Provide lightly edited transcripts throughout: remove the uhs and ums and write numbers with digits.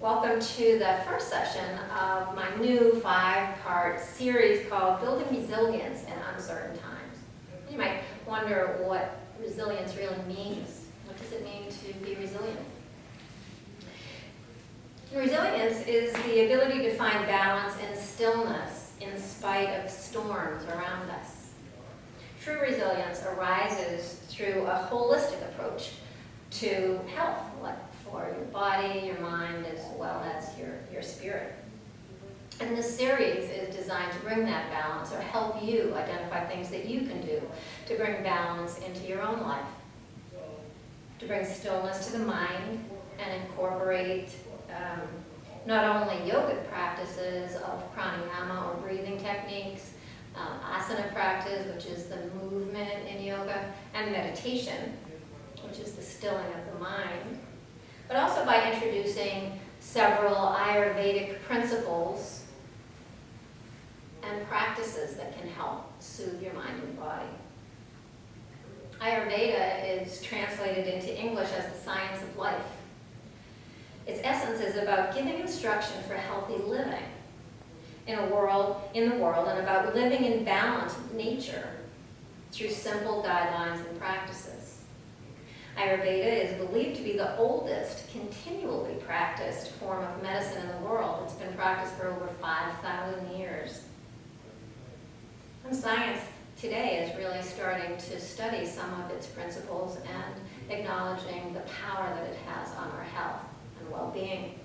Welcome to the first session of my new 5-part series called Building Resilience in Uncertain Times. You might wonder what resilience really means. What does it mean to be resilient? Resilience is the ability to find balance and stillness in spite of storms around us. True resilience arises through a holistic approach to health, like for your body, your mind, as well as your spirit. And this series is designed to bring that balance or help you identify things that you can do to bring balance into your own life, to bring stillness to the mind and incorporate not only yogic practices of pranayama or breathing techniques, asana practice, which is the movement in yoga, and meditation, which is the stilling of the mind, but also by introducing several Ayurvedic principles and practices that can help soothe your mind and body. Ayurveda is translated into English as the science of life. Its essence is about giving instruction for healthy living in the world, and about living in balance with nature through simple guidelines and practices. Ayurveda is believed to be the oldest continually practiced form of medicine in the world. It's been practiced for over 5,000 years. And science today is really starting to study some of its principles and acknowledging the power that it has on our health and well-being.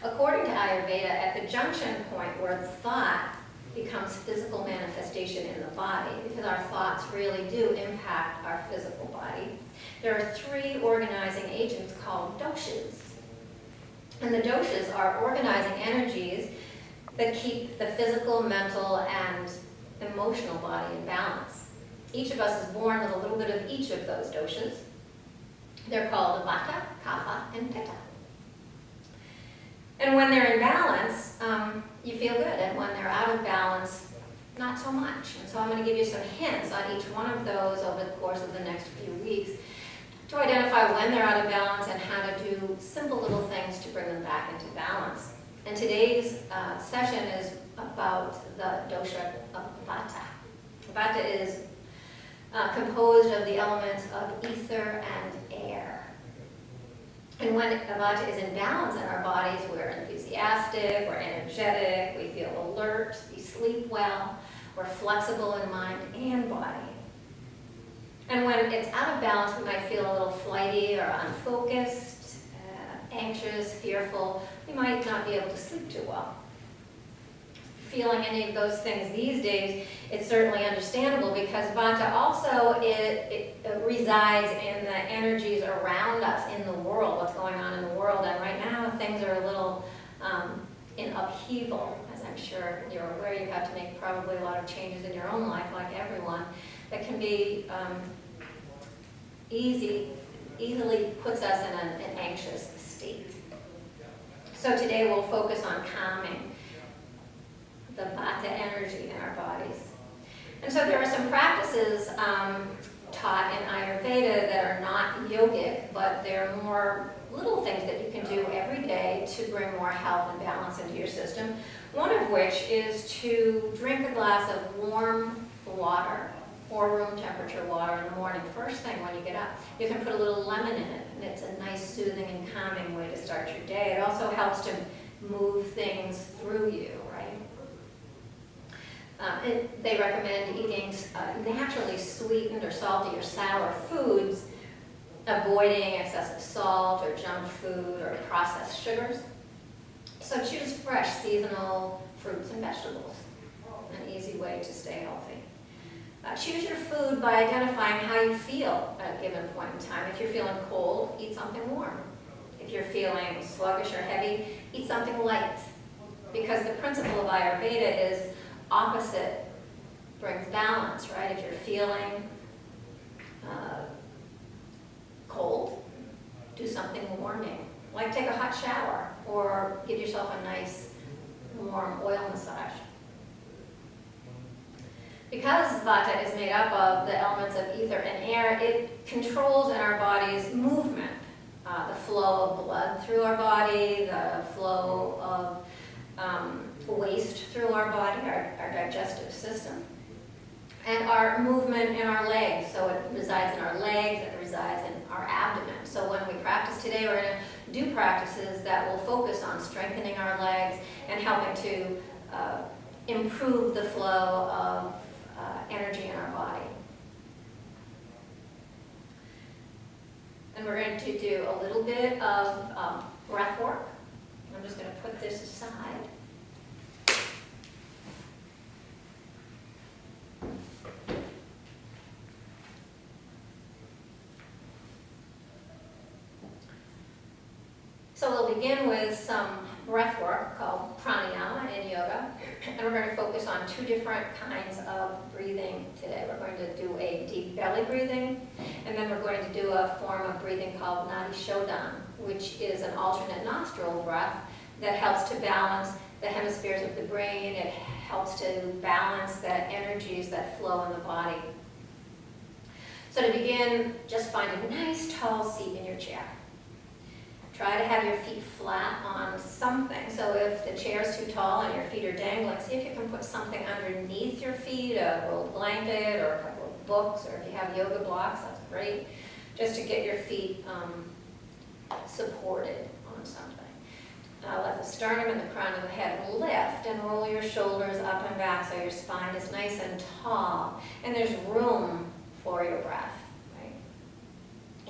According to Ayurveda, at the junction point where thought becomes physical manifestation in the body, because our thoughts really do impact our physical body, there are 3 organizing agents called doshas. And the doshas are organizing energies that keep the physical, mental, and emotional body in balance. Each of us is born with a little bit of each of those doshas. They're called Vata, Kapha, and Pitta. And when they're in balance, you feel good, and when they're out of balance, not so much. And so I'm going to give you some hints on each one of those over the course of the next few weeks to identify when they're out of balance and how to do simple little things to bring them back into balance. And today's session is about the dosha of Vata. Vata is composed of the elements of ether and air. And when Vata is in balance in our bodies, we're enthusiastic, we're energetic, we feel alert, we sleep well, we're flexible in mind and body. And when it's out of balance, we might feel a little flighty or unfocused, anxious, fearful. We might not be able to sleep too well. Feeling any of those things these days, it's certainly understandable because Vata also it resides in the energies around us in the world, what's going on in the world. And right now things are a little in upheaval, as I'm sure you're aware. You have to make probably a lot of changes in your own life, like everyone, that can be easily puts us in an anxious state. So today we'll focus on calming the Vata energy in our bodies. And so there are some practices taught in Ayurveda that are not yogic, but they're more little things that you can do every day to bring more health and balance into your system. One of which is to drink a glass of warm water or room temperature water in the morning, first thing when you get up. You can put a little lemon in it, and it's a nice soothing and calming way to start your day. It also helps to move things through you, right? They recommend eating naturally sweetened or salty or sour foods, avoiding excessive salt or junk food or processed sugars. So choose fresh, seasonal fruits and vegetables, an easy way to stay healthy. Choose your food by identifying how you feel at a given point in time. If you're feeling cold, eat something warm. If you're feeling sluggish or heavy, eat something light. Because the principle of Ayurveda is opposite brings balance, right? If you're feeling cold, do something warming, like take a hot shower or give yourself a nice warm oil massage. Because Vata is made up of the elements of ether and air, it controls in our body's movement. the flow of blood through our body, the flow of waste through our body, our digestive system, and our movement in our legs. So it resides in our legs, it resides in our abdomen. So when we practice today, we're going to do practices that will focus on strengthening our legs and helping to improve the flow of energy in our body. And we're going to do a little bit of breath work. I'm just going to put this aside. So we'll begin with some breath work called Pranayama in yoga. And we're going to focus on two different kinds of breathing today. We're going to do a deep belly breathing, and then we're going to do a form of breathing called Nadi Shodhan, which is an alternate nostril breath that helps to balance the hemispheres of the brain. It helps to balance the energies that flow in the body. So to begin, just find a nice tall seat in your chair. Try to have your feet flat on something. So if the chair is too tall and your feet are dangling, see if you can put something underneath your feet, a rolled blanket or a couple of books, or if you have yoga blocks, that's great, just to get your feet supported on something. Let the sternum and the crown of the head lift and roll your shoulders up and back so your spine is nice and tall, and there's room for your breath.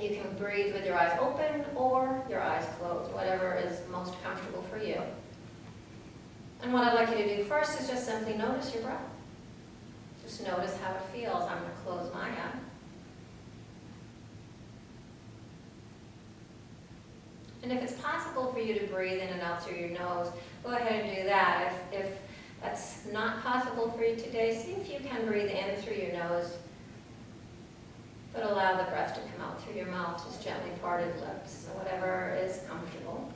You can breathe with your eyes open or your eyes closed, whatever is most comfortable for you. And what I'd like you to do first is just simply notice your breath. Just notice how it feels. I'm going to close my eye. And if it's possible for you to breathe in and out through your nose, go ahead and do that. If that's not possible for you today, see if you can breathe in through your nose, but allow the breath to come out through your mouth, just gently parted lips, so whatever is comfortable.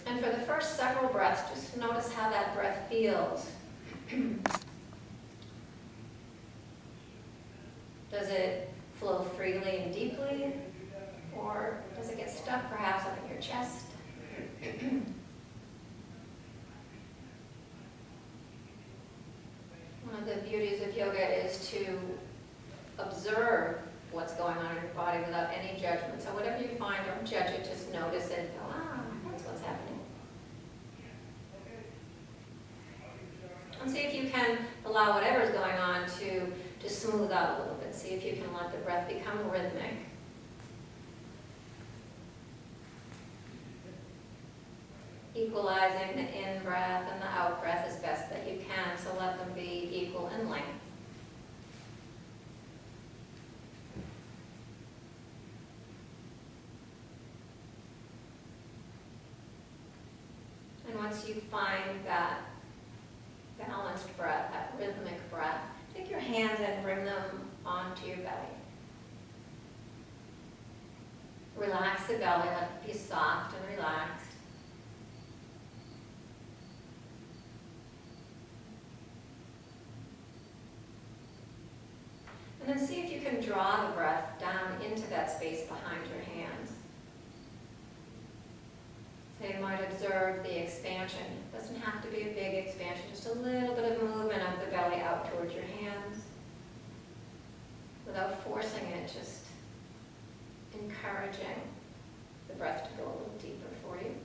And for the first several breaths, just notice how that breath feels. Does it flow freely and deeply, or does it get stuck perhaps up in your chest? One of the beauties of yoga is to observe what's going on in your body without any judgment. So whatever you find, don't judge it, just notice it. Go, that's what's happening. And see if you can allow whatever's going on to smooth out a little bit. See if you can let the breath become rhythmic. Equalizing the in-breath and the out-breath as best that you can, so let them be equal in length. And once you find that balanced breath, that rhythmic breath, take your hands and bring them onto your belly. Relax the belly, let it be soft and relaxed. And then see if you can draw the breath down into that space behind your hands. So you might observe the expansion. It doesn't have to be a big expansion, just a little bit of movement of the belly out towards your hands. Without forcing it, just encouraging the breath to go a little deeper for you.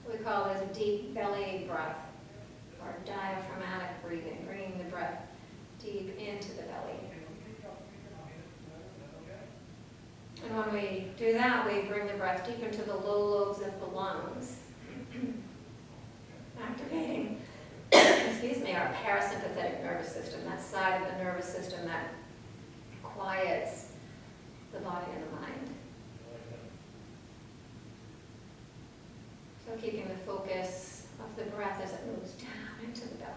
We call this deep belly breath, or diaphragmatic breathing, bringing the breath deep into the belly. And when we do that, we bring the breath deep into the low lobes of the lungs, activating, our parasympathetic nervous system, that side of the nervous system that quiets the body and the mind. So keeping the focus of the breath as it moves down into the belly.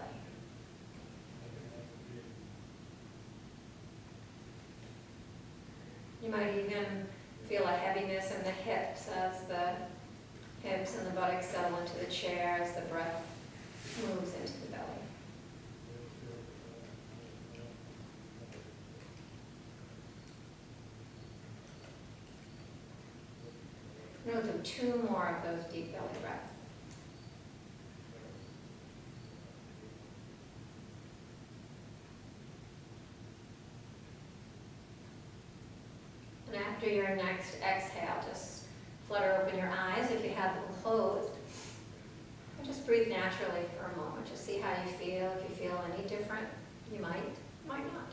You might even feel a heaviness in the hips as the hips and the buttocks settle into the chair as the breath moves into the belly. We'll do 2 more of those deep belly breaths. And after your next exhale, just flutter open your eyes if you have them closed. And just breathe naturally for a moment. Just see how you feel. If you feel any different, you might not.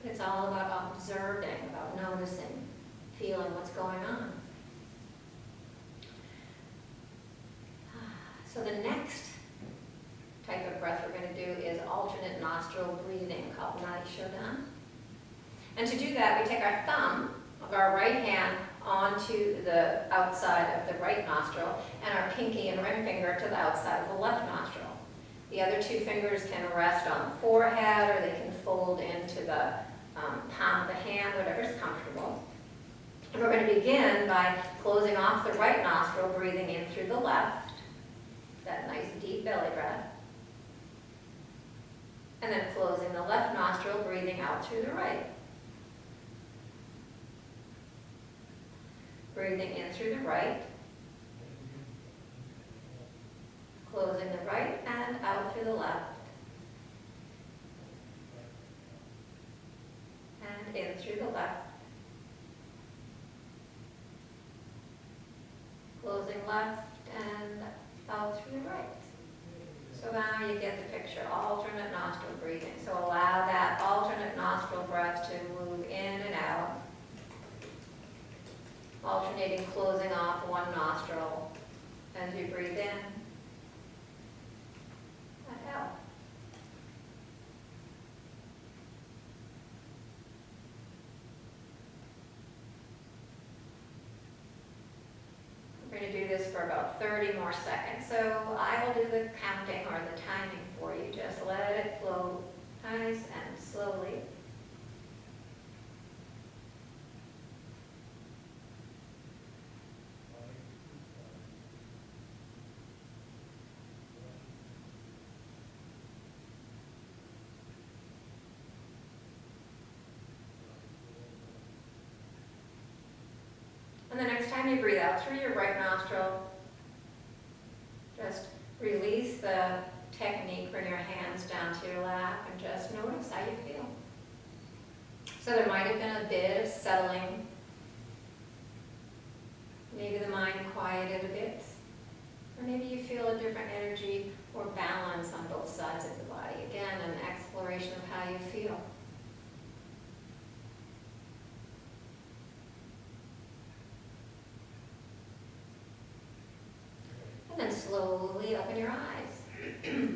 But it's all about observing, about noticing, feeling what's going on. So the next type of breath we're going to do is alternate nostril breathing, called Nadi Shodhana. And to do that, we take our thumb of our right hand onto the outside of the right nostril and our pinky and ring finger to the outside of the left nostril. The other 2 fingers can rest on the forehead or they can fold into the palm of the hand, whatever's comfortable. And we're going to begin by closing off the right nostril, breathing in through the left, that nice deep belly breath. And then closing the left nostril, breathing out through the right. Breathing in through the right. Closing the right and out through the left. And in through the left. Closing left and out through the right. So now you get the picture, alternate nostril breathing. So allow that alternate nostril breath to move in and out. Alternating, closing off one nostril as you breathe in and out. We're going to do this for about 30 more seconds. So I will do the counting or the timing for you. Just let it flow nice and slowly. And the next time you breathe out through your right nostril, just release the technique, bring your hands down to your lap, and just notice how you feel. So there might have been a bit of settling. Maybe the mind quieted a bit. Or maybe you feel a different energy or balance on both sides of the body. Again, an exploration of how you feel. And then slowly open your eyes.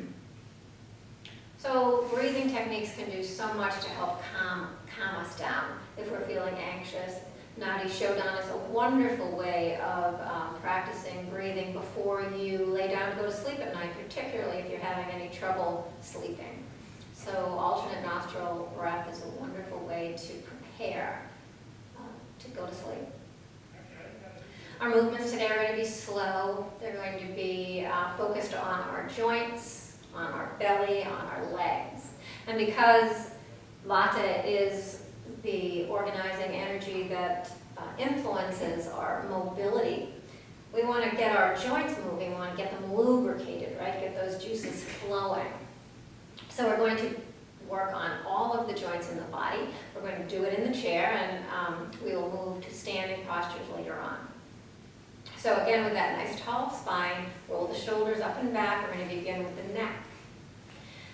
So breathing techniques can do so much to help calm us down if we're feeling anxious. Nadi Shodhana is a wonderful way of practicing breathing before you lay down to go to sleep at night, particularly if you're having any trouble sleeping. So alternate nostril breath is a wonderful way to prepare to go to sleep. Our movements today are going to be slow. They're going to be focused on our joints, on our belly, on our legs. And because Vata is the organizing energy that influences our mobility, we want to get our joints moving. We want to get them lubricated, right? Get those juices flowing. So we're going to work on all of the joints in the body. We're going to do it in the chair, and we will move to standing postures later on. So again, with that nice tall spine, roll the shoulders up and back. We're going to begin with the neck.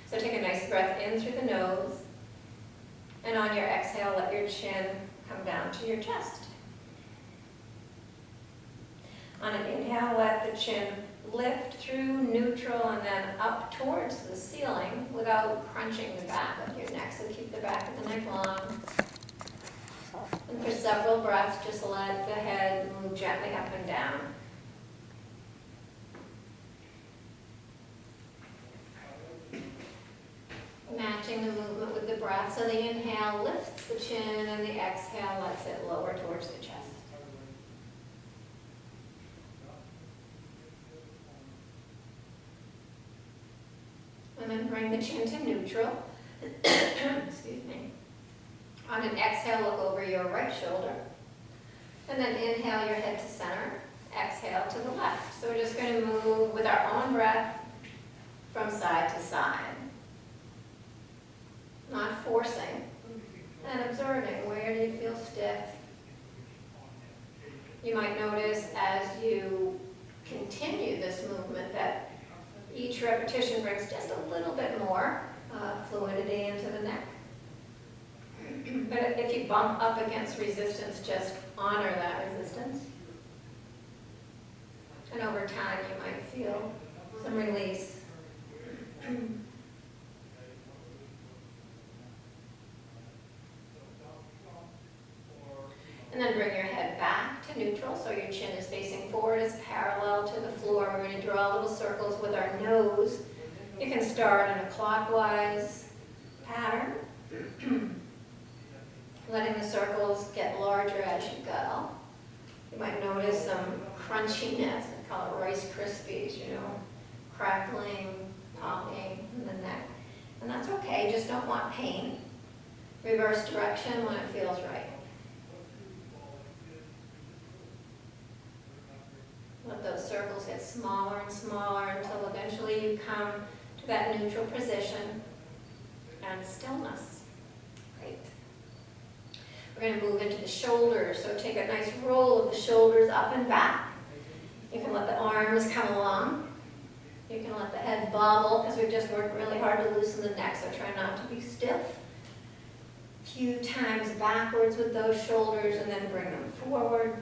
So take a nice breath in through the nose. And on your exhale, let your chin come down to your chest. On an inhale, let the chin lift through neutral and then up towards the ceiling without crunching the back of your neck. So keep the back of the neck long. And for several breaths, just let the head move gently up and down. Matching the movement with the breath. So the inhale lifts the chin and the exhale lets it lower towards the chest. And then bring the chin to neutral. Excuse me. On an exhale, look over your right shoulder. And then inhale your head to center. Exhale to the left. So we're just going to move with our own breath from side to side. Not forcing. And observing, where do you feel stiff? You might notice as you continue this movement that each repetition brings just a little bit more fluidity into the neck. But if you bump up against resistance, just honor that resistance. And over time, you might feel some release. And then bring your head back to neutral, so your chin is facing forward, is parallel to the floor. We're going to draw little circles with our nose. You can start in a clockwise pattern, letting the circles get larger as you go. You might notice some crunchiness, I call it Rice Krispies, crackling, popping in the neck. And that's okay, just don't want pain. Reverse direction when it feels right. Let those circles get smaller and smaller until eventually you come to that neutral position and stillness. Great. We're going to move into the shoulders, so take a nice roll of the shoulders up and back. You can let the arms come along. You can let the head bobble, because we've just worked really hard to loosen the neck, so try not to be stiff. A few times backwards with those shoulders, and then bring them forward.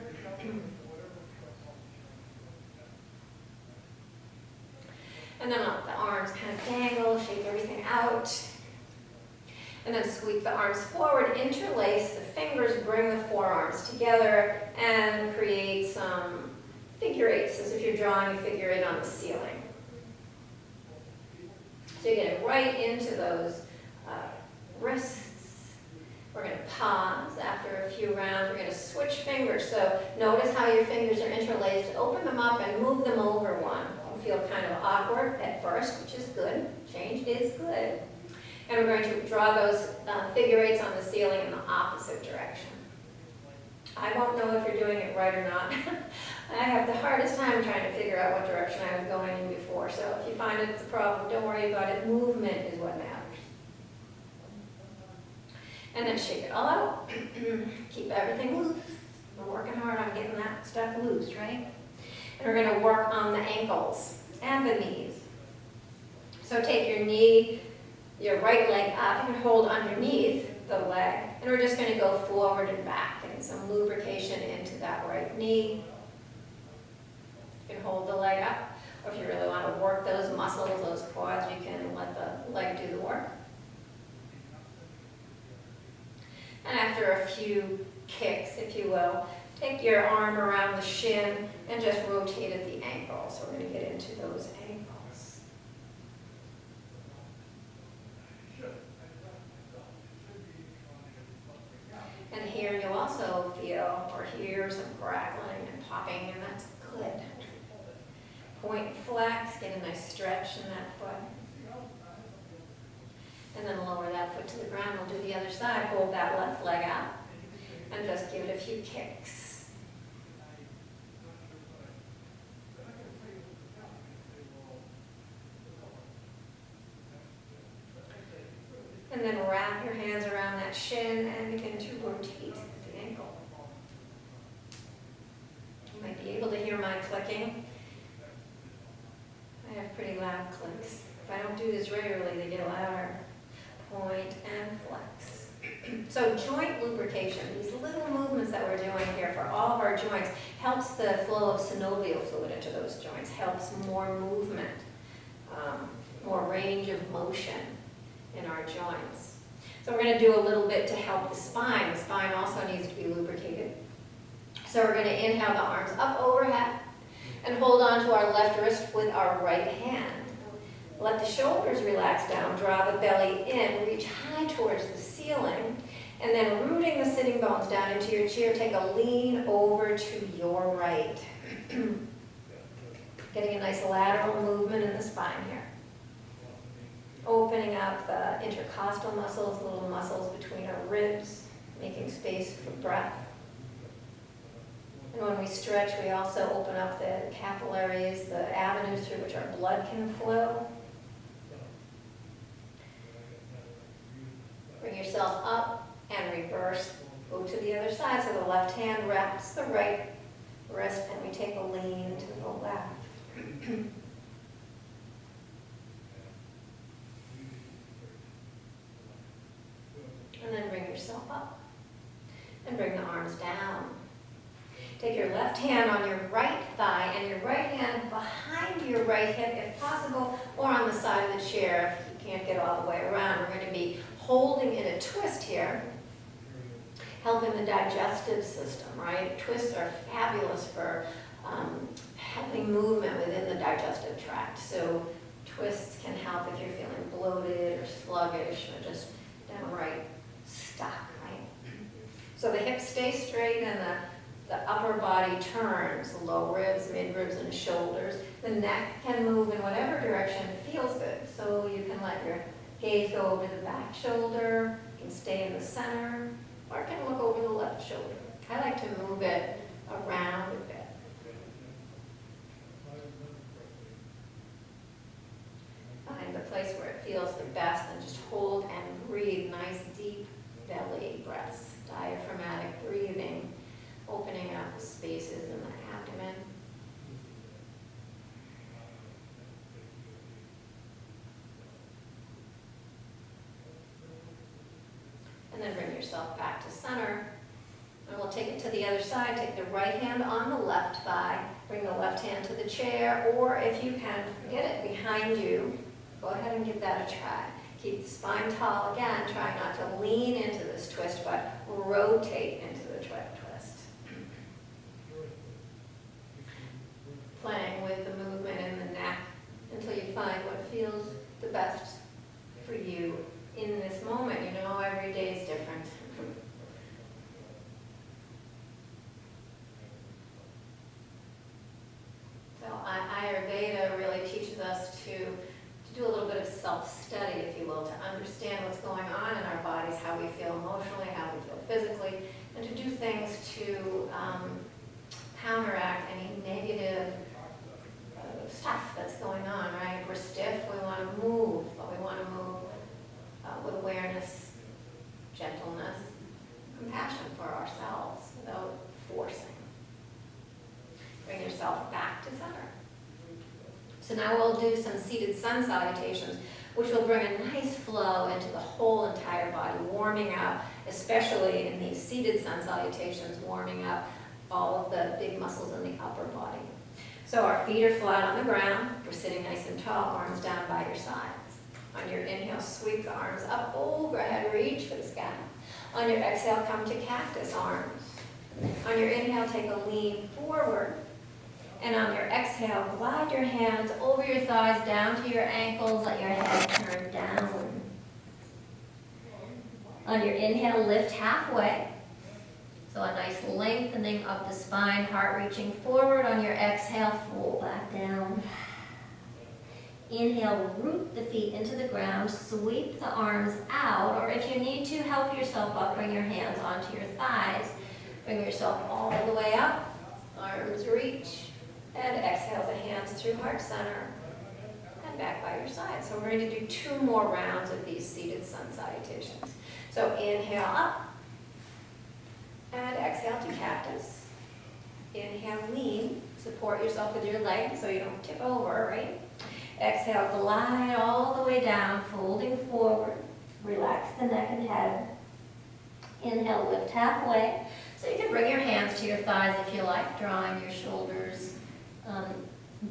And then let the arms kind of dangle, shake everything out. And then sweep the arms forward, interlace the fingers, bring the forearms together, and create some figure eights, as if you're drawing a figure eight on the ceiling. So you're getting right into those wrists. We're going to pause after a few rounds. We're going to switch fingers. So notice how your fingers are interlaced. Open them up and move them over one. Feel kind of awkward at first, which is good. Change is good. And we're going to draw those figure eights on the ceiling in the opposite direction. I won't know if you're doing it right or not. I have the hardest time trying to figure out what direction I was going in before. So if you find it's a problem, don't worry about it. Movement is what matters. And then shake it all out. Keep everything loose. We're working hard on getting that stuff loose, right? And we're going to work on the ankles and the knees. So take your knee, your right leg up. You can hold underneath the leg. And we're just going to go forward and back, getting some lubrication into that right knee. You can hold the leg up. Or if you really want to work those muscles, those quads, you can let the leg do the work. And after a few kicks, if you will, take your arm around the shin and just rotate at the ankle. So we're going to get into those ankles. And here you'll also feel or hear some crackling and popping, and that's good. Point flex, get a nice stretch in that foot. And then lower that foot to the ground. We'll do the other side. Hold that left leg out and just give it a few kicks. And then wrap your hands around that shin and begin to rotate the ankle. You might be able to hear my clicking. I have pretty loud clicks. If I don't do this regularly, they get louder. Point and flex. So joint lubrication, these little movements that we're doing here for all of our joints, helps the flow of synovial fluid into those joints, helps more movement, more range of motion in our joints. So we're going to do a little bit to help the spine. The spine also needs to be lubricated. So we're going to inhale the arms up overhead and hold on to our left wrist with our right hand. Let the shoulders relax down, draw the belly in, reach high towards the ceiling, and then rooting the sitting bones down into your chair, take a lean over to your right. Getting a nice lateral movement in the spine here. Opening up the intercostal muscles, little muscles between our ribs, making space for breath. And when we stretch, we also open up the capillaries, the avenues through which our blood can flow. Bring yourself up and reverse. Go to the other side. So the left hand wraps the right wrist and we take a lean to the left. And then bring yourself up. And bring the arms down. Take your left hand on your right thigh and your right hand behind your right hip if possible, or on the side of the chair if you can't get all the way around. We're going to be holding in a twist here, helping the digestive system, right? Twists are fabulous for helping movement within the digestive tract. So twists can help if you're feeling bloated or sluggish or just downright stuck, right? So the hips stay straight and the upper body turns, the low ribs, mid ribs, and shoulders. The neck can move in whatever direction feels good. So you can let your gaze go over the back shoulder, you can stay in the center, or it can look over the left shoulder. I like to move it around a bit. Find the place where it feels the best and just hold and breathe. Nice deep belly breaths, diaphragmatic breathing, opening up the spaces in the abdomen. And then bring yourself back to center. And we'll take it to the other side. Take the right hand on the left thigh. Bring the left hand to the chair, or if you can, get it behind you. Go ahead and give that a try. Keep the spine tall again. Try not to lean into this twist, but rotate into the twist. Playing with the movement in the neck until you find what feels the best for you in this moment. You know, every day is different. So Ayurveda really teaches us to do a little bit of self-study, if you will, to understand what's going on in our bodies, how we feel emotionally, how we feel physically, and to do things to counteract any negative stuff that's going on, right? If we're stiff, we want to move, but we want to move with awareness, gentleness, compassion for ourselves without forcing. Bring yourself back to center. So now we'll do some seated sun salutations, which will bring a nice flow into the whole entire body, warming up, especially in these seated sun salutations, warming up all of the big muscles in the upper body. So our feet are flat on the ground. We're sitting nice and tall, arms down by your sides. On your inhale, sweep the arms up, overhead, reach for the sky. On your exhale, come to cactus arms. On your inhale, take a lean forward. And on your exhale, glide your hands over your thighs, down to your ankles, let your head turn down. On your inhale, lift halfway. So a nice lengthening of the spine, heart reaching forward. On your exhale, fold back down. Inhale, root the feet into the ground, sweep the arms out, or if you need to, help yourself up, bring your hands onto your thighs. Bring yourself all the way up, arms reach, and exhale the hands through heart center, and back by your side. So we're going to do 2 more rounds of these seated sun salutations. So inhale up, and exhale to cactus. Inhale, lean, support yourself with your legs so you don't tip over, right? Exhale, glide all the way down, folding forward. Relax the neck and head. Inhale, lift halfway. So you can bring your hands to your thighs if you like, drawing your shoulders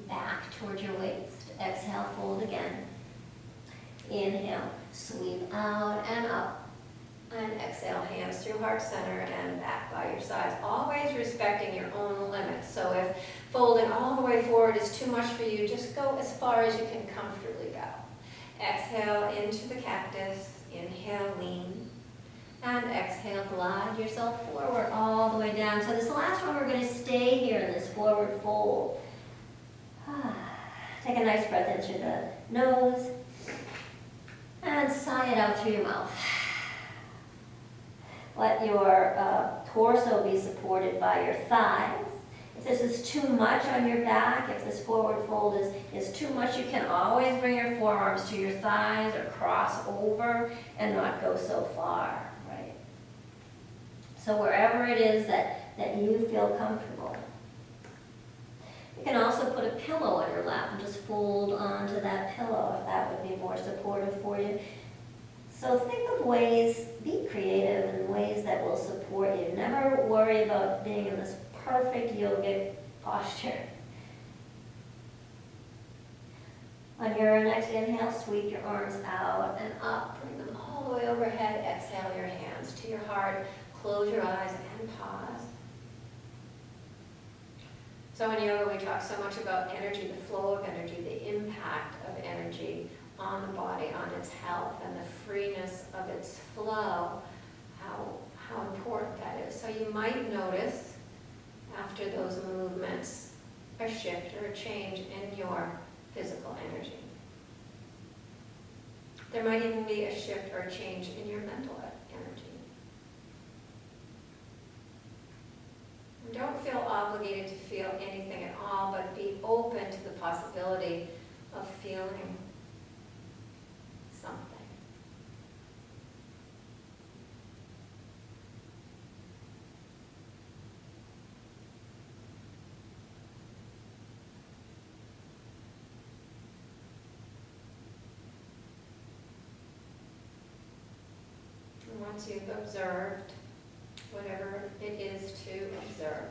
back towards your waist. Exhale, fold again. Inhale, sweep out and up. And exhale, hands through heart center and back by your sides. Always respecting your own limits. So if folding all the way forward is too much for you, just go as far as you can comfortably go. Exhale into the cactus. Inhale, lean. And exhale, glide yourself forward all the way down. So this last one, we're going to stay here in this forward fold. Take a nice breath in through the nose. And sigh it out through your mouth. Let your torso be supported by your thighs. If this is too much on your back, if this forward fold is too much, you can always bring your forearms to your thighs or cross over and not go so far, right? So wherever it is that you feel comfortable. You can also put a pillow on your lap and just fold onto that pillow if that would be more supportive for you. So think of ways, be creative in ways that will support you. Never worry about being in this perfect yogic posture. On your next inhale, sweep your arms out and up. Bring them all the way overhead. Exhale your hands to your heart. Close your eyes and pause. So in yoga we talk so much about energy, the flow of energy, the impact of energy on the body, on its health, and the freeness of its flow, how important that is. So you might notice after those movements a shift or a change in your physical energy. There might even be a shift or a change in your mental energy. And don't feel obligated to feel anything at all, but be open to the possibility of feeling something. And once you've observed whatever it is to observe,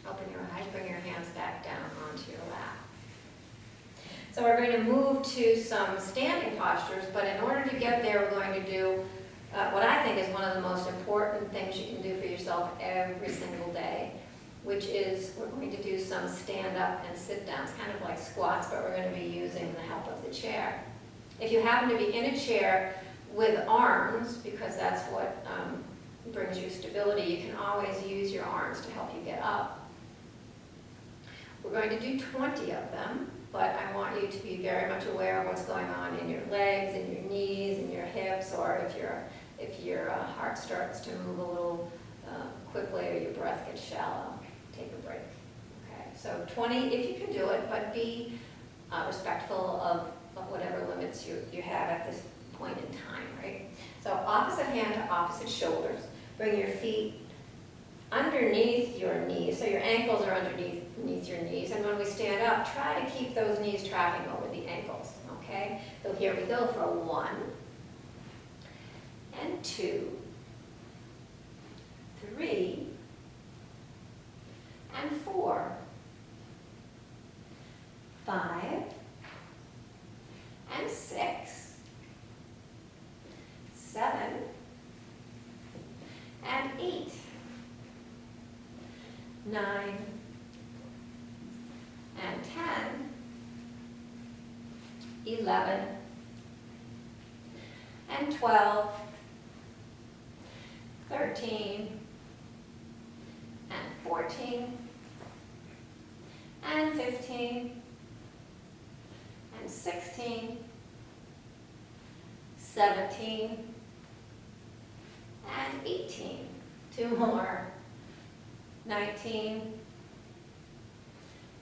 open your eyes, bring your hands back down onto your lap. So we're going to move to some standing postures, but in order to get there, we're going to do what I think is one of the most important things you can do for yourself every single day, which is we're going to do some stand up and sit downs, kind of like squats, but we're going to be using the help of the chair. If you happen to be in a chair with arms, because that's what brings you stability, you can always use your arms to help you get up. We're going to do 20 of them. But I want you to be very much aware of what's going on in your legs, in your knees, in your hips, or if your heart starts to move a little quickly or your breath gets shallow, take a break. Okay, so 20 if you can do it, but be respectful of whatever limits you have at this point in time, right? So opposite hand to opposite shoulders. Bring your feet underneath your knees, so your ankles are underneath your knees, and when we stand up, try to keep those knees tracking over the ankles, okay? So here we go for 1, and 2, 3, and 4, 5, and 6, 7, and 8, 9, and 10, 11, and 12, 13, and 14, and 15, and 16, 17, and 18. 2 more. 19,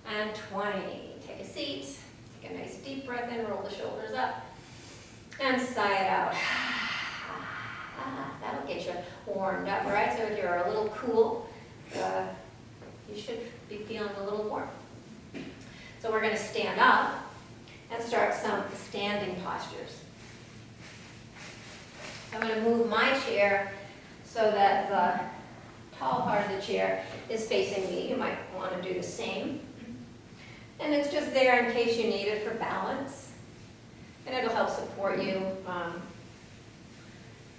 and 20. Take a seat, take a nice deep breath in, roll the shoulders up, and sigh it out. That'll get you warmed up, right? So if you're a little cool, you should be feeling a little warm. So we're going to stand up and start some standing postures. I'm going to move my chair so that the tall part of the chair is facing me. You might want to do the same. And it's just there in case you need it for balance. And it'll help support you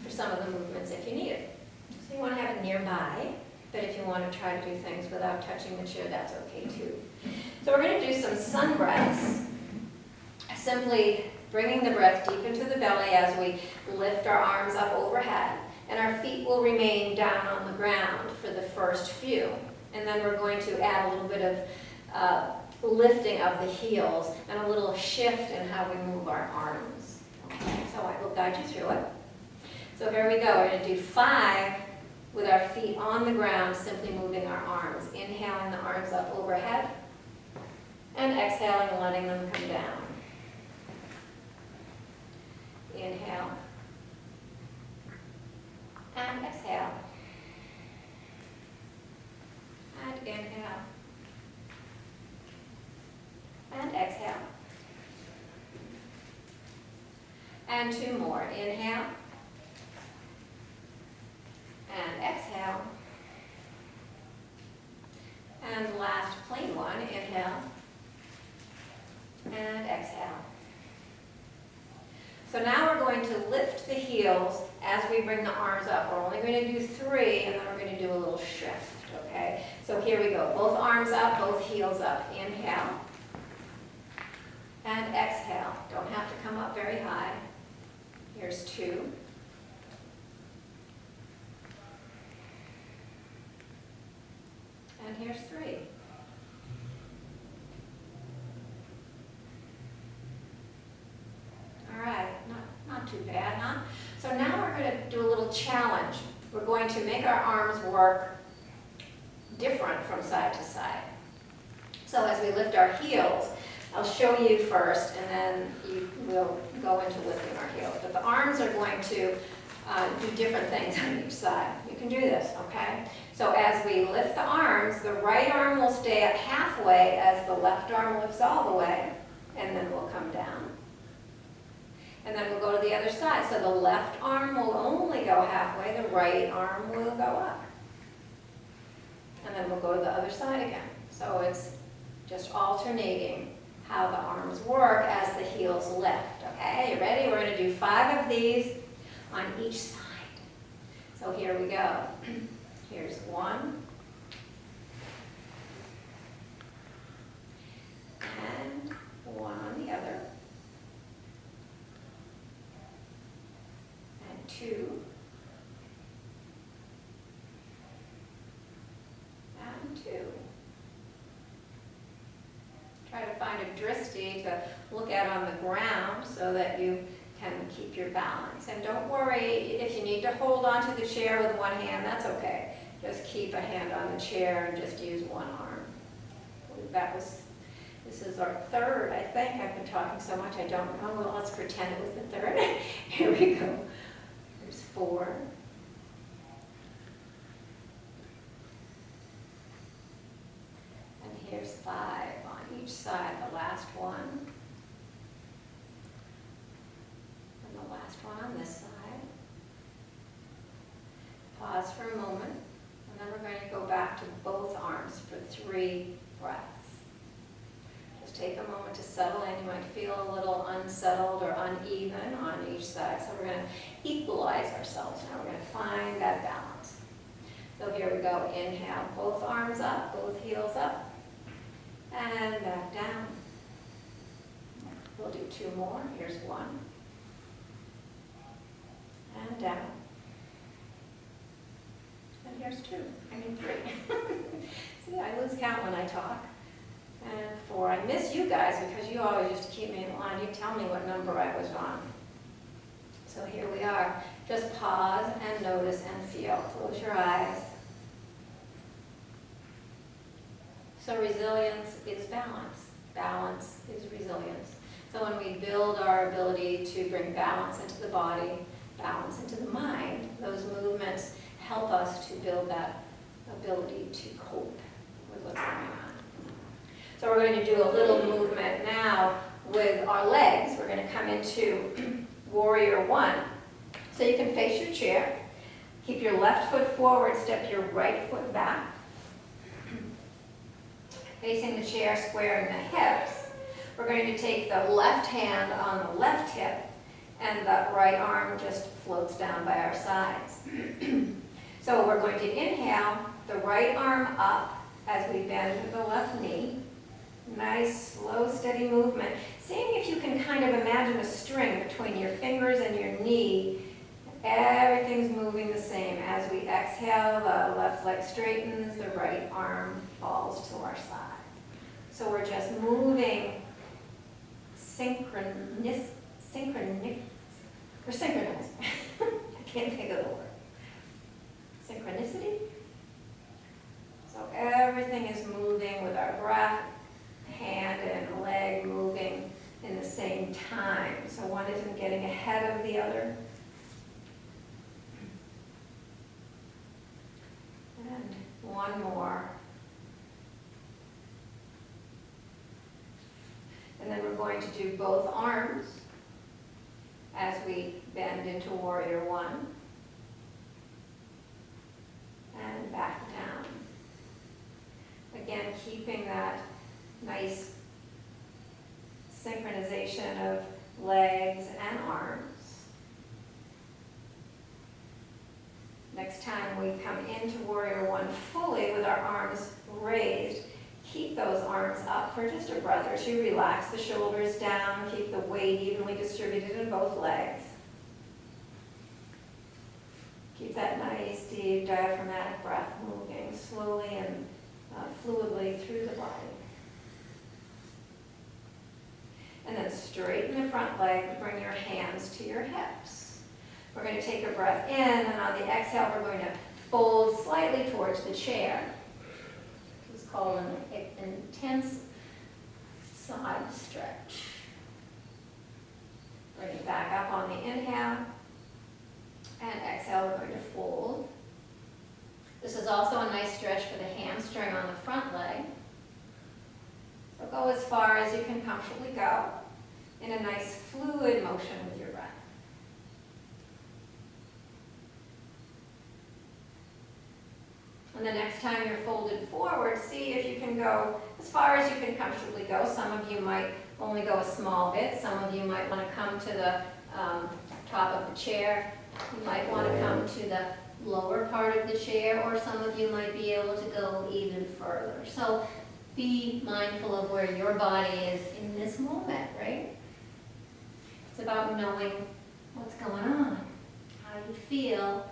for some of the movements if you need it. So you want to have it nearby, but if you want to try to do things without touching the chair, that's okay too. So we're going to do some sun breaths. Simply bringing the breath deep into the belly as we lift our arms up overhead. And our feet will remain down on the ground for the first few. And then we're going to add a little bit of lifting of the heels and a little shift in how we move our arms. Okay, so I will guide you through it. So here we go. We're going to do 5 with our feet on the ground, simply moving our arms. Inhaling the arms up overhead, and exhaling and letting them come down. Inhale, and exhale, and inhale, and exhale, and 2 more. Inhale, and exhale, and last plain one. Inhale, and exhale. So now we're going to lift the heels as we bring the arms up. We're only going to do 3, and then we're going to do a little shift, okay? So here we go. Both arms up, both heels up. Inhale, and exhale. Don't have to come up very high. Here's 2. And here's 3. All right, not too bad, huh? So now we're going to do a little challenge. We're going to make our arms work different from side to side. So as we lift our heels, I'll show you first, and then we'll go into lifting our heels. But the arms are going to do different things on each side. You can do this, okay? So as we lift the arms, the right arm will stay at halfway as the left arm lifts all the way, and then we'll come down. And then we'll go to the other side. So the left arm will only go halfway, the right arm will go up. And then we'll go to the other side again. So it's just alternating how the arms work as the heels lift, okay? You ready? We're going to do 5 of these on each side. So here we go. Here's 1. And 1 on the other. And 2. And 2. Try to find a drishti to look at on the ground so that you can keep your balance. And don't worry if you need to hold onto the chair with one hand, that's okay. Just keep a hand on the chair and just use one arm. This is our 3rd, I think. I've been talking so much I don't know. Well, let's pretend it was the 3rd. Here we go. There's 4. And here's 5 on each side, the last one. And the last one on this side. Pause for a moment, and then we're going to go back to both arms for 3 breaths. Just take a moment to settle in. You might feel a little unsettled or uneven on each side. So we're going to equalize ourselves now. We're going to find that balance. So here we go. Inhale, both arms up, both heels up, and back down. We'll do 2 more. Here's 1. And down. And here's 2. I mean 3. See, I lose count when I talk. And 4. I miss you guys because you always used to keep me in line. You tell me what number I was on. So here we are. Just pause and notice and feel. Close your eyes. So resilience is balance. Balance is resilience. So when we build our ability to bring balance into the body, balance into the mind, those movements help us to build that ability to cope with what's going on. So we're going to do a little movement now with our legs. We're going to come into Warrior 1. So you can face your chair. Keep your left foot forward, step your right foot back. Facing the chair, squaring the hips. We're going to take the left hand on the left hip, and the right arm just floats down by our sides. So we're going to inhale, the right arm up as we bend the left knee. Nice, slow, steady movement. Seeing if you can kind of imagine a string between your fingers and your knee. Everything's moving the same. As we exhale, the left leg straightens, the right arm falls to our side. So we're just moving synchronous. Or synchronized. I can't think of the word. Synchronicity? So everything is moving with our breath, hand and leg moving in the same time. So one isn't getting ahead of the other. And one more. And then we're going to do both arms as we bend into warrior one. And back down. Again, keeping that nice synchronization of legs and arms. Next time we come into warrior one fully with our arms raised, keep those arms up for just a breath or two. Relax the shoulders down, keep the weight evenly distributed in both legs. Keep that nice, deep, diaphragmatic breath moving slowly and fluidly through the body. And then straighten the front leg, bring your hands to your hips. We're going to take a breath in, and on the exhale, we're going to fold slightly towards the chair. This is called an intense side stretch. Bring it back up on the inhale. And exhale, we're going to fold. This is also a nice stretch for the hamstring on the front leg. So go as far as you can comfortably go in a nice fluid motion with your breath. And the next time you're folded forward, see if you can go as far as you can comfortably go. Some of you might only go a small bit. Some of you might want to come to the top of the chair. You might want to come to the lower part of the chair, or some of you might be able to go even further. So be mindful of where your body is in this moment, right? It's about knowing what's going on, how you feel,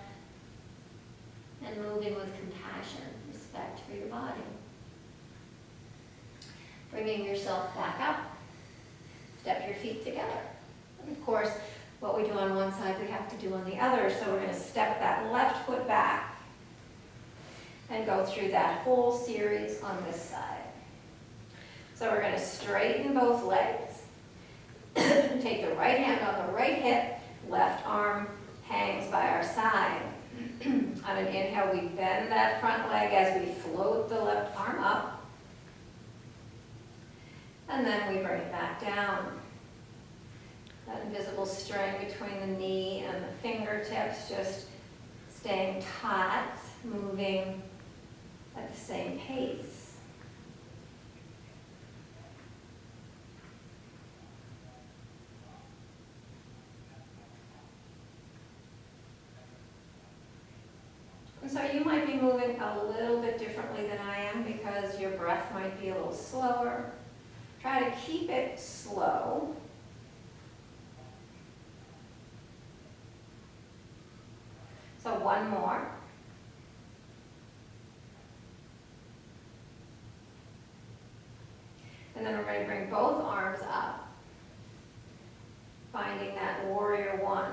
and moving with compassion, respect for your body. Bringing yourself back up. Step your feet together. And of course, what we do on one side, we have to do on the other. So we're going to step that left foot back and go through that whole series on this side. So we're going to straighten both legs. Take the right hand on the right hip, left arm hangs by our side. On an inhale, we bend that front leg as we float the left arm up. And then we bring it back down. That invisible string between the knee and the fingertips, just staying taut, moving at the same pace. And so you might be moving a little bit differently than I am because your breath might be a little slower. Try to keep it slow. So one more. And then we're going to bring both arms up, finding that warrior one,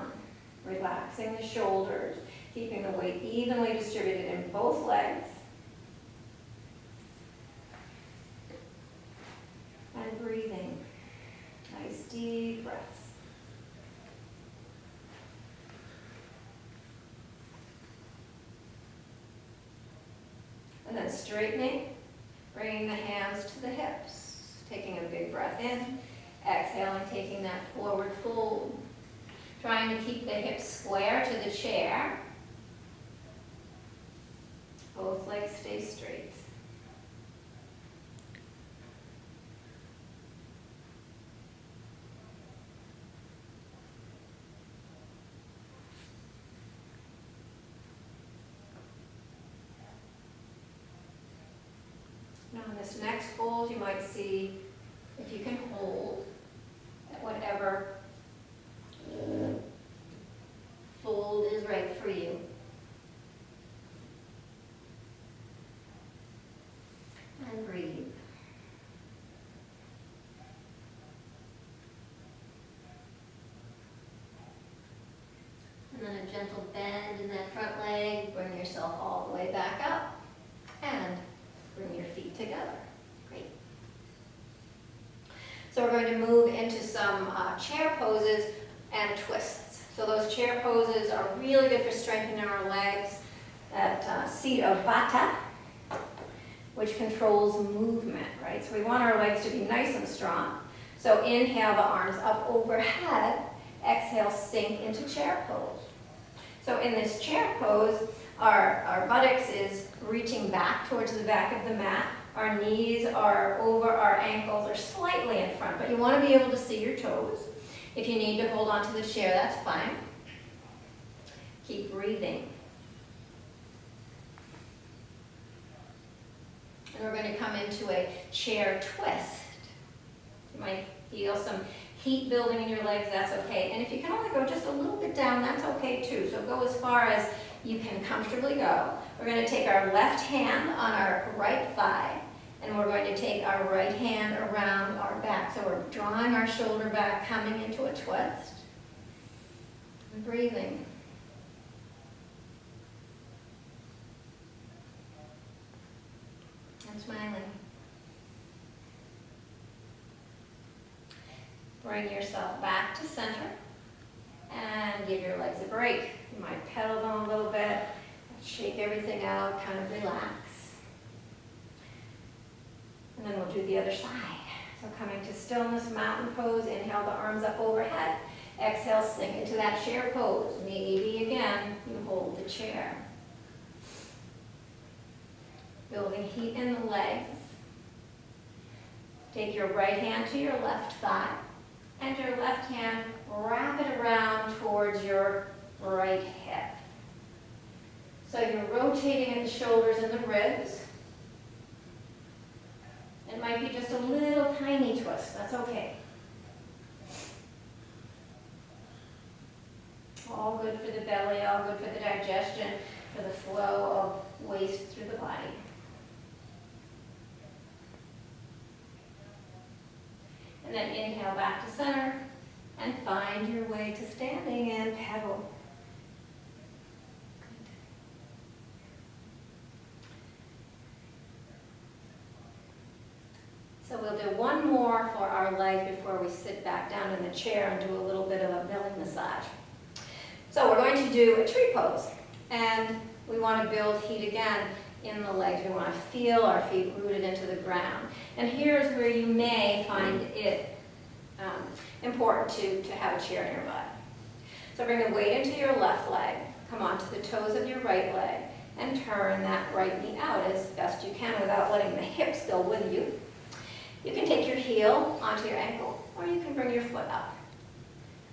relaxing the shoulders, keeping the weight evenly distributed in both legs. And breathing. Nice deep breaths. And then straightening, bringing the hands to the hips, taking a big breath in, exhaling, taking that forward fold, trying to keep the hips square to the chair. Both legs stay straight. Now in this next fold, you might see if you can hold at whatever fold is right for you. And breathe. gentle bend in that front leg. Bring yourself all the way back up. And bring your feet together. Great. So we're going to move into some chair poses and twists. So those chair poses are really good for strengthening our legs. That seat of Vata, which controls movement, right? So we want our legs to be nice and strong. So inhale the arms up overhead. Exhale, sink into chair pose. So in this chair pose, our buttocks is reaching back towards the back of the mat. Our knees are over our ankles or slightly in front, but you want to be able to see your toes. If you need to hold onto the chair, that's fine. Keep breathing. And we're going to come into a chair twist. You might feel some heat building in your legs, that's okay. And if you can only go just a little bit down, that's okay too. So go as far as you can comfortably go. We're going to take our left hand on our right thigh, and we're going to take our right hand around our back. So we're drawing our shoulder back, coming into a twist. And breathing. And smiling. Bring yourself back to center and give your legs a break. You might pedal them a little bit, shake everything out, kind of relax. And then we'll do the other side. So coming to stillness, mountain pose, inhale the arms up overhead. Exhale, sink into that chair pose. Maybe again, you hold the chair. Building heat in the legs. Take your right hand to your left thigh. And your left hand, wrap it around towards your right hip. So you're rotating in the shoulders and the ribs. It might be just a little tiny twist, that's okay. All good for the belly, all good for the digestion, for the flow of waste through the body. And then inhale back to center and find your way to standing and pedal. So we'll do one more for our legs before we sit back down in the chair and do a little bit of a belly massage. So we're going to do a tree pose, and we want to build heat again in the legs. We want to feel our feet rooted into the ground. And here's where you may find it important to have a chair nearby. So bring the weight into your left leg, come onto the toes of your right leg, and turn that right knee out as best you can without letting the hips go with you. You can take your heel onto your ankle, or you can bring your foot up,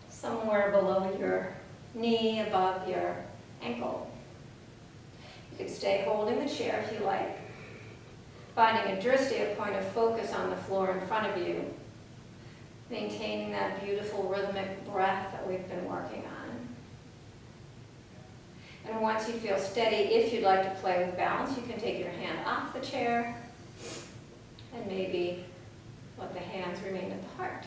somewhere below your knee, above your ankle. You can stay holding the chair if you like, finding a drishti, a point of focus on the floor in front of you, maintaining that beautiful rhythmic breath that we've been working on. And once you feel steady, if you'd like to play with balance, you can take your hand off the chair and maybe let the hands remain at the heart.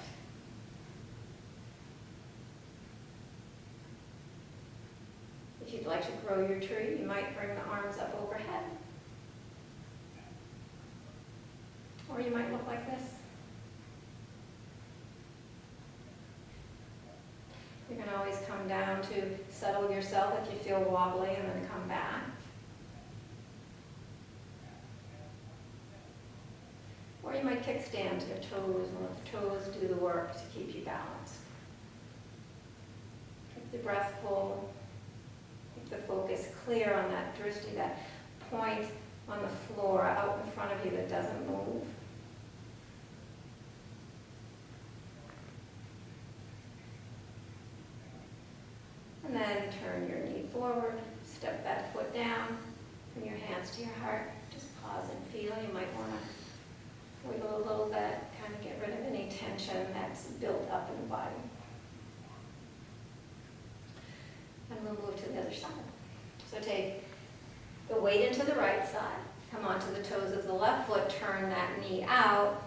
If you'd like to grow your tree, you might bring the arms up overhead. Or you might look like this. You can always come down to settle yourself if you feel wobbly and then come back. Or you might kickstand your toes and let the toes do the work to keep you balanced. Keep the breath full. Keep the focus clear on that drishti, that point on the floor out in front of you that doesn't move. And then turn your knee forward, step that foot down, bring your hands to your heart. Just pause and feel. You might want to wiggle a little bit, kind of get rid of any tension that's built up in the body. And we'll move to the other side. So take the weight into the right side, come onto the toes of the left foot, turn that knee out,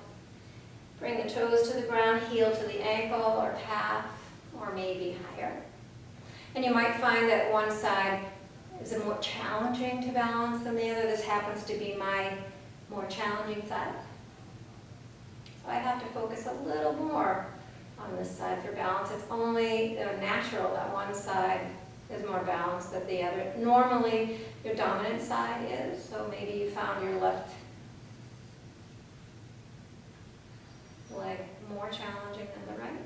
bring the toes to the ground, heel to the ankle or calf, or maybe higher. And you might find that one side is more challenging to balance than the other. This happens to be my more challenging side. So I have to focus a little more on this side for balance. It's only natural that one side is more balanced than the other. Normally, your dominant side is, so maybe you found your left leg more challenging than the right.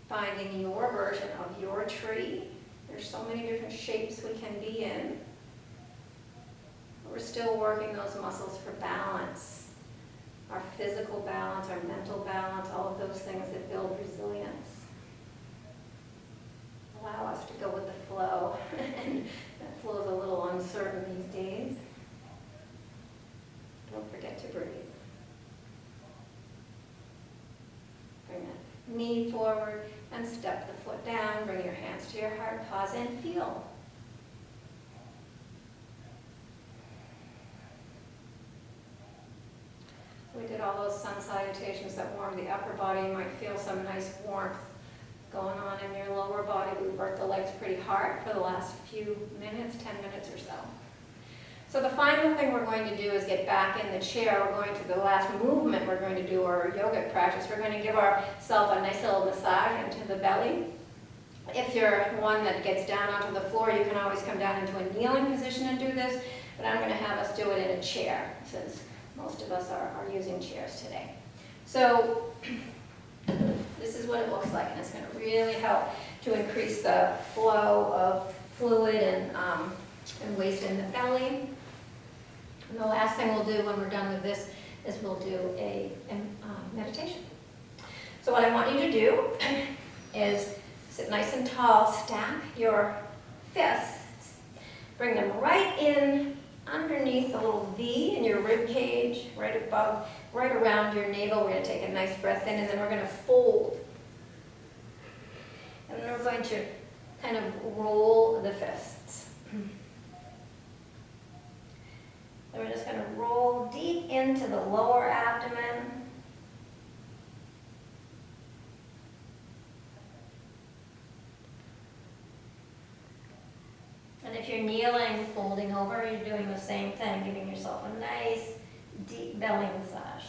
Finding your version of your tree. There's so many different shapes we can be in. We're still working those muscles for balance. Our physical balance, our mental balance, all of those things that build resilience. Allow us to go with the flow. And that flow is a little uncertain these days. Don't forget to breathe. Bring that knee forward and step the foot down. Bring your hands to your heart. Pause and feel. We did all those sun salutations that warm the upper body. You might feel some nice warmth going on in your lower body. We worked the legs pretty hard for the last few minutes, 10 minutes or so. So the final thing we're going to do is get back in the chair. We're going to the last movement we're going to do, our yogic practice. We're going to give ourselves a nice little massage into the belly. If you're one that gets down onto the floor, you can always come down into a kneeling position and do this, but I'm going to have us do it in a chair since most of us are using chairs today. So this is what it looks like, and it's going to really help to increase the flow of fluid and waste in the belly. And the last thing we'll do when we're done with this is we'll do a meditation. So what I want you to do is sit nice and tall, stack your fists, bring them right in underneath the little V in your rib cage, right above, right around your navel. We're going to take a nice breath in, and then we're going to fold. And then we're going to kind of roll the fists. And we're just going to roll deep into the lower abdomen. And if you're kneeling, folding over, you're doing the same thing, giving yourself a nice, deep belly massage.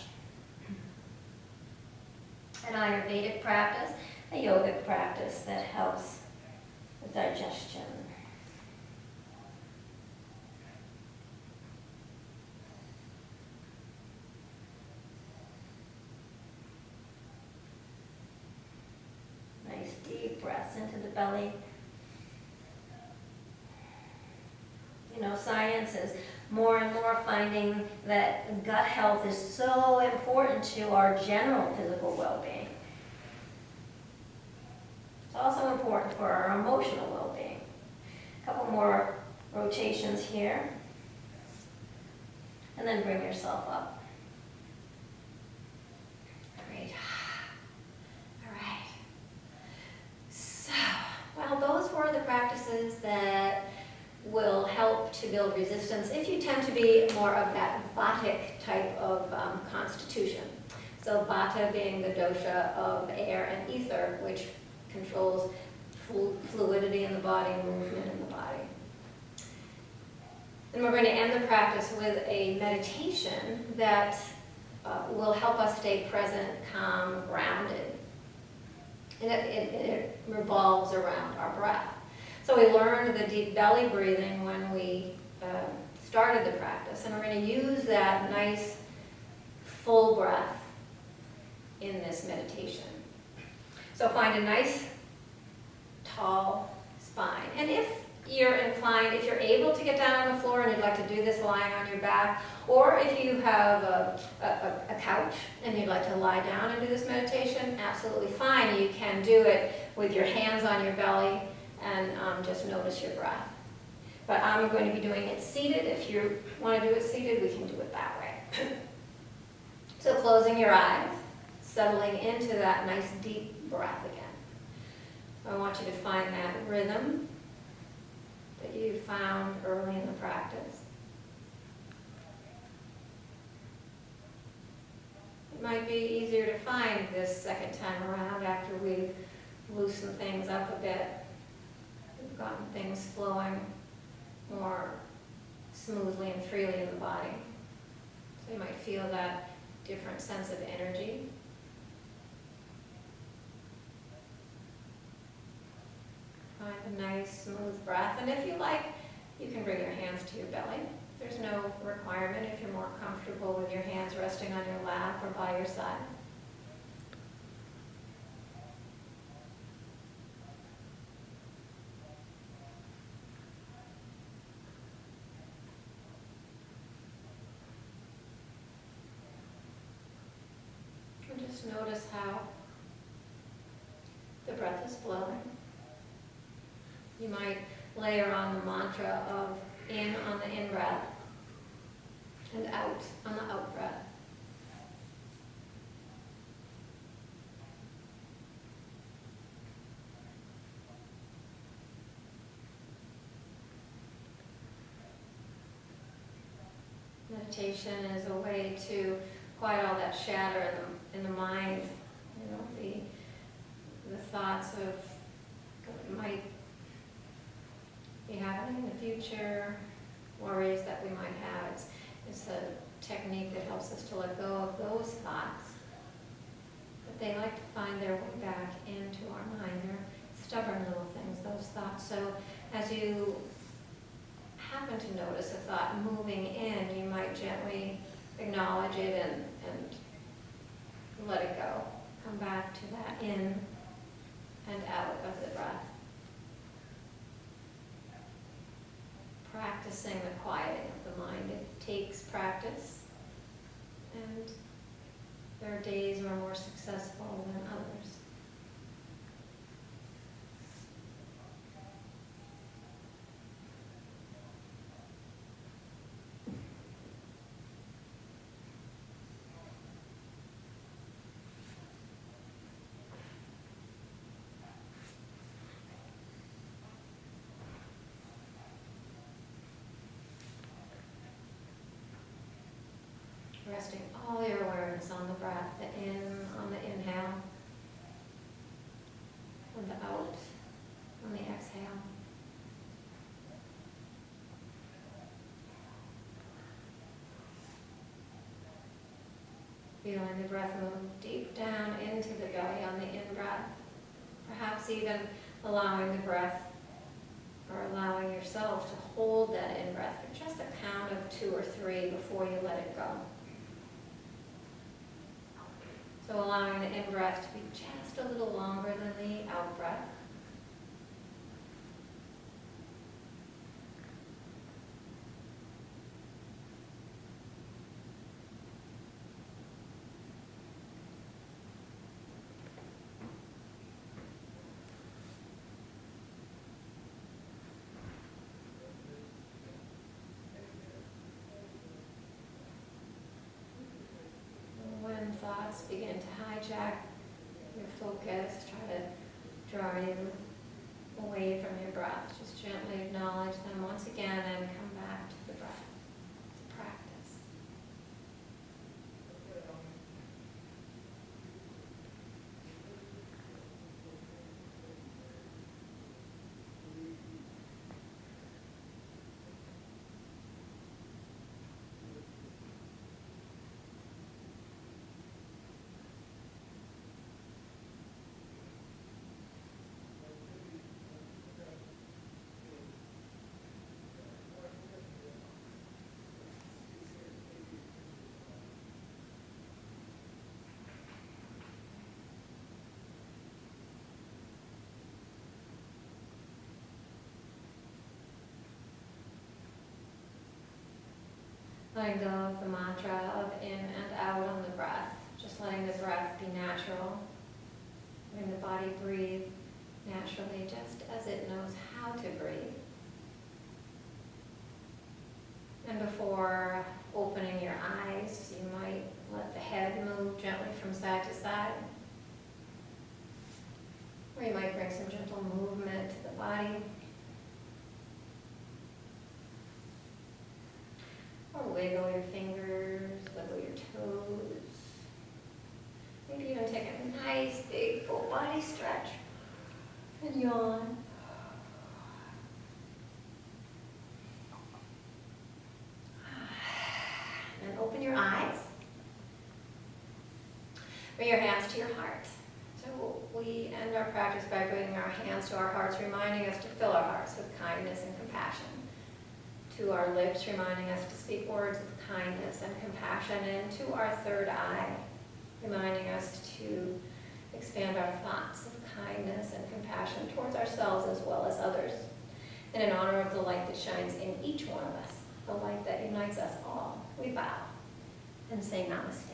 An Ayurvedic practice, a yogic practice that helps with digestion. Nice deep breaths into the belly. You know, science is more and more finding that gut health is so important to our general physical well-being. It's also important for our emotional well-being. A couple more rotations here. And then bring yourself up. Great. All right. So, well, those were the practices that will help to build resistance if you tend to be more of that Vatic type of constitution. So Vata being the dosha of air and ether, which controls fluidity in the body, movement in the body. And we're going to end the practice with a meditation that will help us stay present, calm, grounded. And it revolves around our breath. So we learned the deep belly breathing when we started the practice, and we're going to use that nice full breath in this meditation. So find a nice tall spine. And if you're inclined, if you're able to get down on the floor and you'd like to do this lying on your back, or if you have a couch and you'd like to lie down and do this meditation, absolutely fine. You can do it with your hands on your belly and just notice your breath. But I'm going to be doing it seated. If you want to do it seated, we can do it that way. So closing your eyes, settling into that nice deep breath again. I want you to find that rhythm that you found early in the practice. might be easier to find this second time around after we've loosened things up a bit. We've gotten things flowing more smoothly and freely in the body. So you might feel that different sense of energy. Find a nice, smooth breath. And if you like, you can bring your hands to your belly. There's no requirement if you're more comfortable with your hands resting on your lap or by your side. And just notice how the breath is flowing. You might layer on the mantra of in on the in-breath and out on the out-breath. Meditation is a way to quiet all that chatter in the mind, you know, the thoughts of what might be happening in the future, worries that we might have. It's a technique that helps us to let go of those thoughts. But they like to find their way back into our mind. They're stubborn little things, those thoughts. So as you happen to notice a thought moving in, you might gently acknowledge it and let it go. Come back to that in and out of the breath. Practicing the quieting of the mind. It takes practice, and there are days we're more successful than others. Resting all your awareness on the breath, the in on the inhale, and the out on the exhale. Feeling the breath move deep down into the belly on the in-breath. Perhaps even allowing the breath or allowing yourself to hold that in-breath for just a count of 2 or 3 before you let it go. So allowing the in-breath to be just a little longer than the out-breath. When thoughts begin to hijack your focus, try to draw you away from your breath. Just gently acknowledge them once again and come back to the breath. It's a practice. Letting go of the mantra of in and out on the breath. Just letting the breath be natural. Letting the body breathe naturally just as it knows how to breathe. And before opening your eyes, you might let the head move gently from side to side. Or you might bring some gentle movement to the body. Or wiggle your fingers, wiggle your toes. nice big full body stretch. And yawn. And open your eyes. Bring your hands to your heart. So we end our practice by bringing our hands to our hearts, reminding us to fill our hearts with kindness and compassion. To our lips, reminding us to speak words of kindness and compassion. And to our third eye, reminding us to expand our thoughts of kindness and compassion towards ourselves as well as others. And in honor of the light that shines in each one of us, the light that unites us all, we bow and say namaste.